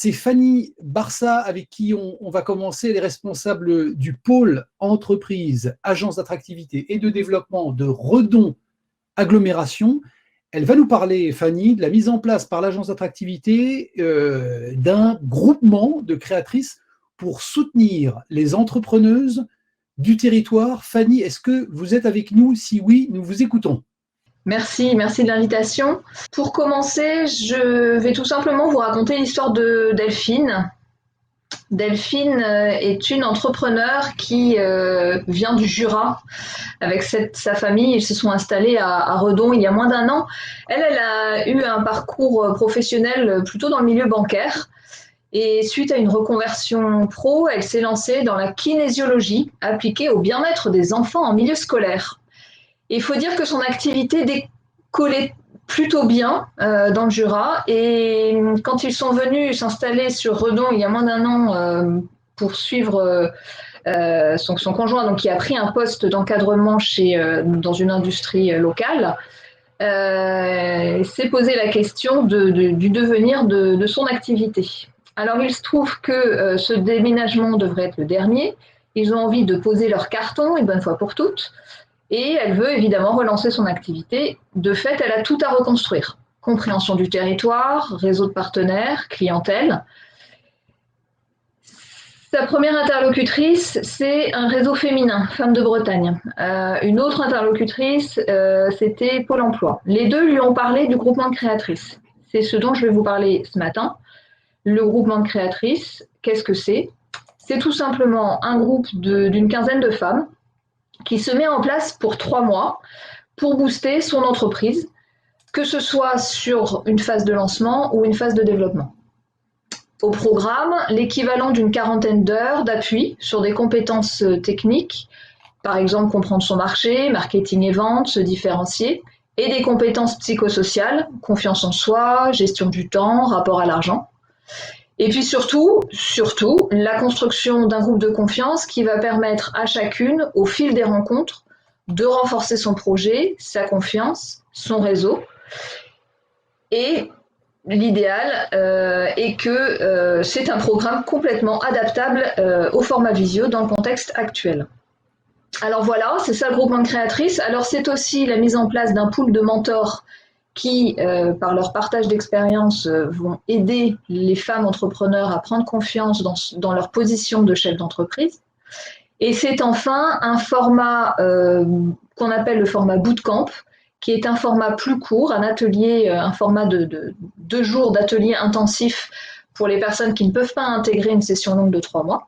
C'est Fanny Barça avec qui on va commencer, les responsables du pôle entreprise, agence d'attractivité et de développement de Redon Agglomération. Elle va nous parler, Fanny, de la mise en place par l'agence d'attractivité d'un groupement de créatrices pour soutenir les entrepreneuses du territoire. Fanny, est-ce que vous êtes avec nous? Si oui, nous vous écoutons. Merci de l'invitation. Pour commencer, je vais tout simplement vous raconter l'histoire de Delphine. Delphine est une entrepreneure qui vient du Jura. Avec sa famille, ils se sont installés à Redon il y a moins d'un an. Elle a eu un parcours professionnel plutôt dans le milieu bancaire. Et suite à une reconversion pro, elle s'est lancée dans la kinésiologie appliquée au bien-être des enfants en milieu scolaire. Il faut dire que son activité décollait plutôt bien dans le Jura. Et quand ils sont venus s'installer sur Redon il y a moins d'un an pour suivre son conjoint, donc qui a pris un poste d'encadrement dans une industrie locale, s'est posé la question du devenir de son activité. Alors il se trouve que ce déménagement devrait être le dernier. Ils ont envie de poser leur carton une bonne fois pour toutes. Et elle veut évidemment relancer son activité. De fait, elle a tout à reconstruire. Compréhension du territoire, réseau de partenaires, clientèle. Sa première interlocutrice, c'est un réseau féminin, Femmes de Bretagne. Une autre interlocutrice, c'était Pôle emploi. Les deux lui ont parlé du groupement de créatrices. C'est ce dont je vais vous parler ce matin. Le groupement de créatrices, qu'est-ce que c'est? C'est tout simplement un groupe d'une quinzaine de femmes qui se met en place pour 3 mois pour booster son entreprise, que ce soit sur une phase de lancement ou une phase de développement. Au programme, l'équivalent d'une quarantaine d'heures d'appui sur des compétences techniques, par exemple comprendre son marché, marketing et vente, se différencier, et des compétences psychosociales, confiance en soi, gestion du temps, rapport à l'argent. Et puis surtout, la construction d'un groupe de confiance qui va permettre à chacune, au fil des rencontres, de renforcer son projet, sa confiance, son réseau. Et l'idéal est que c'est un programme complètement adaptable au format visio dans le contexte actuel. Alors voilà, c'est ça le groupement de créatrices. Alors c'est aussi la mise en place d'un pool de mentors qui, par leur partage d'expérience, vont aider les femmes entrepreneurs à prendre confiance dans leur position de chef d'entreprise. Et c'est enfin un format qu'on appelle le format bootcamp, qui est un format plus court, un atelier, un format de 2 jours d'atelier intensif pour les personnes qui ne peuvent pas intégrer une session longue de 3 mois,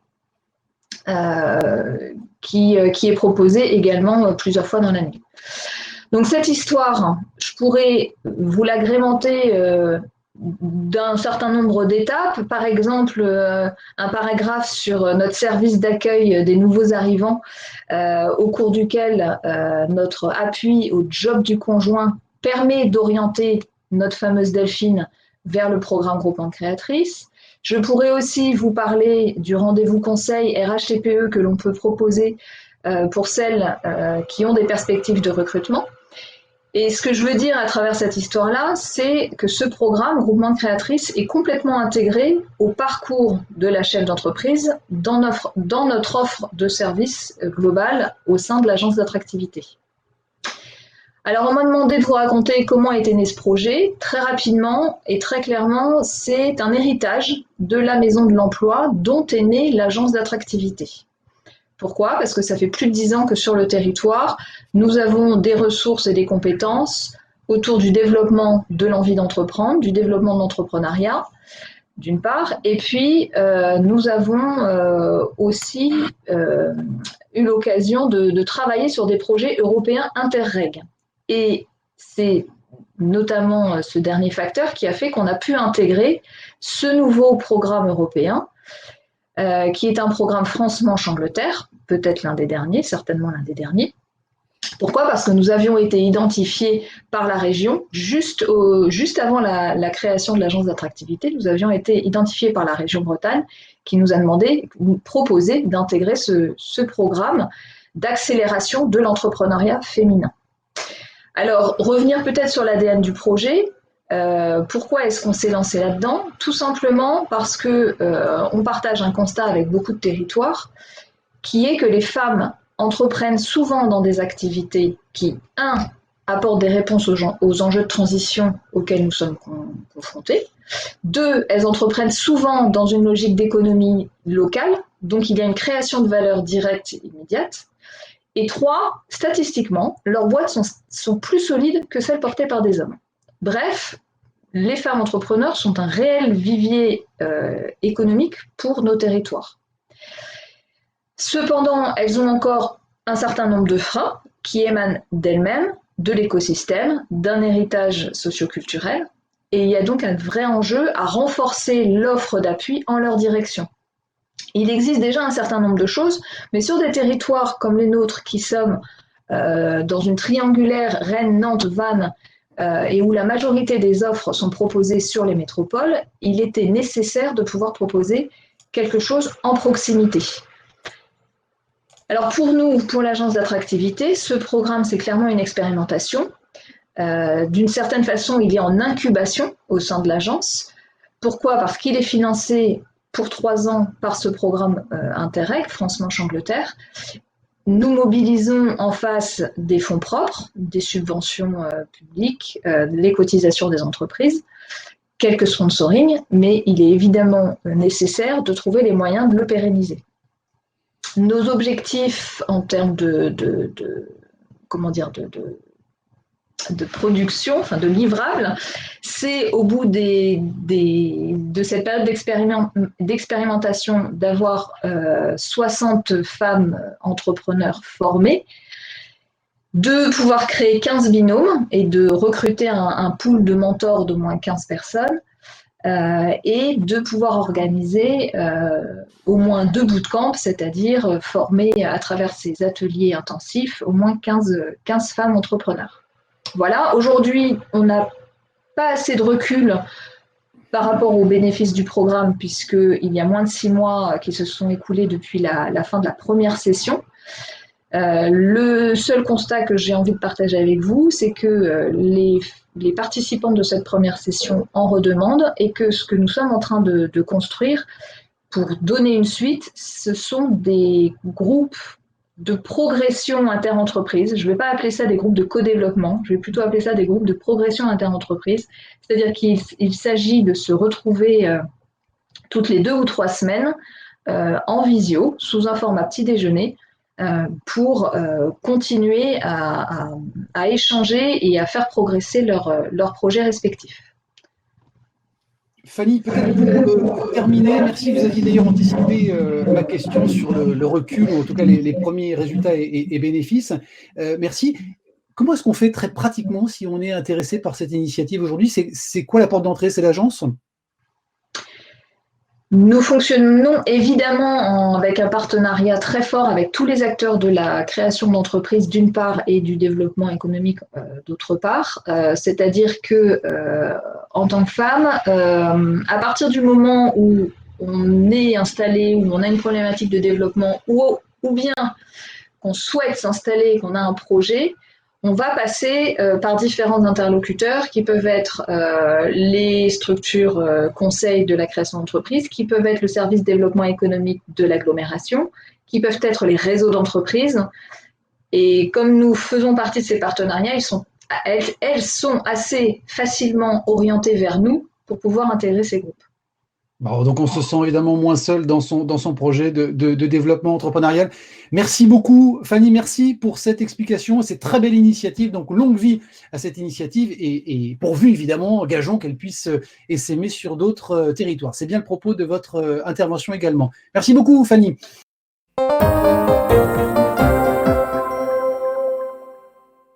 qui est proposé également plusieurs fois dans l'année. Donc cette histoire, je pourrais vous l'agrémenter d'un certain nombre d'étapes. Par exemple, un paragraphe sur notre service d'accueil des nouveaux arrivants, au cours duquel notre appui au job du conjoint permet d'orienter notre fameuse Delphine vers le programme groupement de créatrices. Je pourrais aussi vous parler du rendez-vous conseil RH-TPE que l'on peut proposer pour celles qui ont des perspectives de recrutement. Et ce que je veux dire à travers cette histoire-là, c'est que ce programme, Groupement de créatrices, est complètement intégré au parcours de la chef d'entreprise dans notre offre de service globale au sein de l'agence d'attractivité. Alors, on m'a demandé de vous raconter comment était né ce projet. Très rapidement et très clairement, c'est un héritage de la Maison de l'Emploi dont est née l'agence d'attractivité. Pourquoi? Parce que ça fait plus de 10 ans que sur le territoire, nous avons des ressources et des compétences autour du développement de l'envie d'entreprendre, du développement de l'entrepreneuriat, d'une part, et puis nous avons aussi eu l'occasion de travailler sur des projets européens interreg. Et c'est notamment ce dernier facteur qui a fait qu'on a pu intégrer ce nouveau programme européen, qui est un programme France-Manche-Angleterre, peut-être l'un des derniers, certainement l'un des derniers. Pourquoi? Parce que nous avions été identifiés par la région, juste avant la création de l'agence d'attractivité, nous avions été identifiés par la région Bretagne, qui nous a proposé d'intégrer ce programme d'accélération de l'entrepreneuriat féminin. Alors, revenir peut-être sur l'ADN du projet. Pourquoi est-ce qu'on s'est lancé là-dedans? Tout simplement parce que on partage un constat avec beaucoup de territoires, qui est que les femmes entreprennent souvent dans des activités qui, apportent des réponses aux enjeux de transition auxquels nous sommes confrontés. 2, elles entreprennent souvent dans une logique d'économie locale, donc il y a une création de valeur directe et immédiate. Et 3, statistiquement, leurs boîtes sont plus solides que celles portées par des hommes. Bref, les femmes entrepreneurs sont un réel vivier économique pour nos territoires. Cependant, elles ont encore un certain nombre de freins qui émanent d'elles-mêmes, de l'écosystème, d'un héritage socioculturel, et il y a donc un vrai enjeu à renforcer l'offre d'appui en leur direction. Il existe déjà un certain nombre de choses, mais sur des territoires comme les nôtres qui sommes dans une triangulaire Rennes, Nantes, Vannes, et où la majorité des offres sont proposées sur les métropoles, il était nécessaire de pouvoir proposer quelque chose en proximité. Alors pour nous, pour l'agence d'attractivité, ce programme, c'est clairement une expérimentation. D'une certaine façon, il est en incubation au sein de l'agence. Pourquoi? Parce qu'il est financé pour 3 ans par ce programme Interreg, France-Manche-Angleterre. Nous mobilisons en face des fonds propres, des subventions publiques, les cotisations des entreprises, quelques sponsoring, mais il est évidemment nécessaire de trouver les moyens de le pérenniser. Nos objectifs en termes de production, enfin de livrables, c'est au bout de cette période d'expérimentation d'avoir 60 femmes entrepreneurs formées, de pouvoir créer 15 binômes et de recruter un pool de mentors d'au moins 15 personnes, et de pouvoir organiser au moins 2 bootcamps, c'est-à-dire former à travers ces ateliers intensifs au moins 15 femmes entrepreneurs. Voilà, aujourd'hui, on n'a pas assez de recul par rapport aux bénéfices du programme, puisqu'il y a moins de 6 mois qui se sont écoulés depuis la fin de la première session. Le seul constat que j'ai envie de partager avec vous, c'est que les participants de cette première session en redemandent, et que ce que nous sommes en train de construire pour donner une suite, ce sont des groupes de progression inter-entreprise. Je ne vais pas appeler ça des groupes de co-développement, je vais plutôt appeler ça des groupes de progression inter-entreprise. C'est-à-dire qu'il s'agit de se retrouver toutes les 2 ou 3 semaines en visio, sous un format petit déjeuner, pour continuer à échanger et à faire progresser leurs projets respectifs. Fanny, peut-être pour terminer, merci, vous aviez d'ailleurs anticipé ma question sur le recul, ou en tout cas les premiers résultats et bénéfices. Merci. Comment est-ce qu'on fait très pratiquement si on est intéressé par cette initiative aujourd'hui? C'est quoi la porte d'entrée? C'est l'agence? Nous fonctionnons évidemment avec un partenariat très fort avec tous les acteurs de la création d'entreprises d'une part et du développement économique d'autre part. C'est-à-dire que en tant que femme, à partir du moment où on est installé, où on a une problématique de développement, ou bien qu'on souhaite s'installer, qu'on a un projet, on va passer par différents interlocuteurs qui peuvent être les structures conseils de la création d'entreprise, qui peuvent être le service développement économique de l'agglomération, qui peuvent être les réseaux d'entreprises. Et comme nous faisons partie de ces partenariats, elles sont assez facilement orientées vers nous pour pouvoir intégrer ces groupes. Bon, donc on se sent évidemment moins seul dans son projet de développement entrepreneurial. Merci beaucoup Fanny, merci pour cette explication, cette très belle initiative, donc longue vie à cette initiative, et pourvu évidemment, gageons qu'elle puisse essaimer sur d'autres territoires. C'est bien le propos de votre intervention également. Merci beaucoup Fanny.